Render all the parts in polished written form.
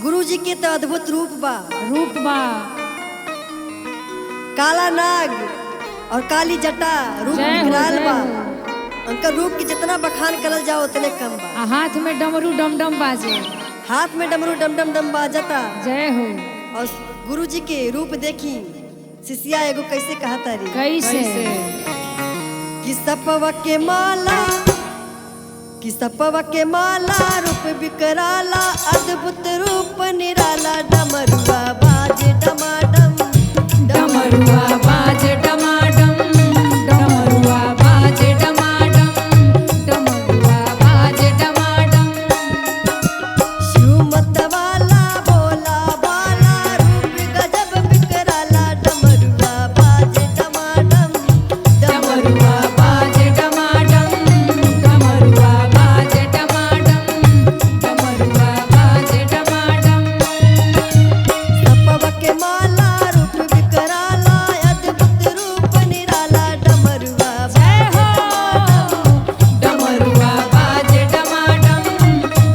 गुरु जी के तो अद्भुत रूप बा। काला नाग और काली जटा रूप विकराल बा। उनका रूप की जितना बखान करल जाओ उतने कम बा। हाथ में डमरू डमडम बाजे, हाथ में डमरू डमडम डम बाजता। जय हो। और गुरु जी के रूप देखी शिष्या एगो कैसे कहता रे, कैसे कि सपवा के माला, कि सपवा के माला रूप विकराला, अद्भुत रूप निराला, डमरुआ बाजे डमाडम, डमरुआ बाजे डमाडम, डमरुआ बाजे डमाडम, डमरुआ बाजे डमाडम। शिव मत वाला भोला भाला, रूप गजब विकराला, डमरुआ बाजे डमाडम, डमरुआ बाजे डमाडम, डमरुआ बाजे डमाडम, डमरुआ बाजे डमाडम। सपवा के माला रूप विकराला, अद्भुत रूप निराला, डमरुआ जय हो। डमरुआ बाजे डमाडम,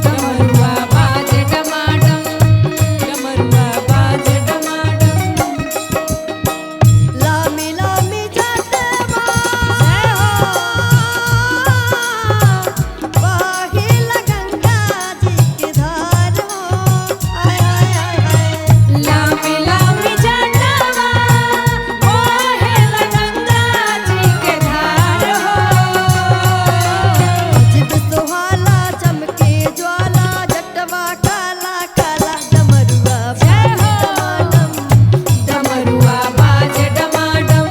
डमरुआ बाजे डमाडम, डमरुआ बाजे डमाडम। लामी लामी जटवा, जय हो। बाहिल गंगा जी के धार हो, आय आय आय आय। लामी लामी जटवा, ओहेल गंगा जी के धार हो। जिब सुहाला चमके ज्वाला, जटवा काला काला, डमरुआ जय बाजे हो। डमाडम, डमरुआ बाजे डमाडम,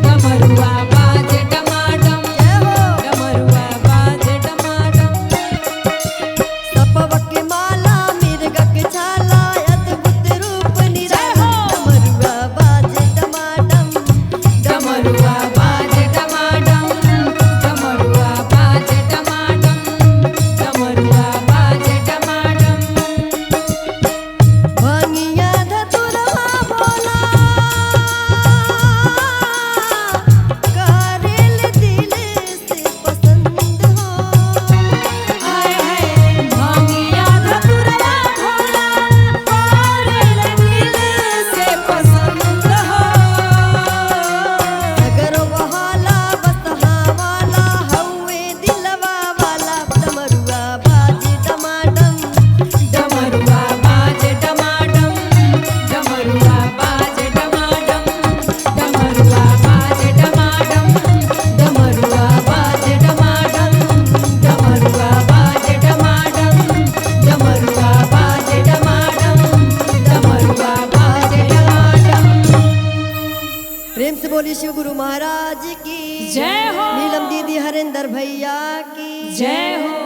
डमरुआ बाजे डमाडम, जय हो। डमरुआ बाजे डमाडम। सपवा के माला मिर्ग के छाला, अद्भुत रूप निराला, डमरुआ बाजे डमाडम, डमरुआ बाजे डमाडम, डमरुआ बाजे डमाडम, डमरुआ बाजे डमाडम। भांगिया धतुरवा भोला, करेल दिल से पसंद हो, हाय हाय भांगिया धतुरवा भोला, करेल दिल से पसंद हो। अगर वहाला बसहा वाला, हउए दिलवा वाला, डमरुआ बाजे डमाडम, डमरुआ बाजे डमाडम, डमरुआ बाजे डमाडम, डमरुआ बाजे डमाडम, डमरुआ बाजे डमाडम, डमरुआ बाजे डमाडम, डमरुआ बाजे डमाडम, डमरुआ बाजे डमाडम। प्रेम से बोली शिव गुरु महाराज की जय हो। नीलम दीदी हरेंद्र भैया की जय हो।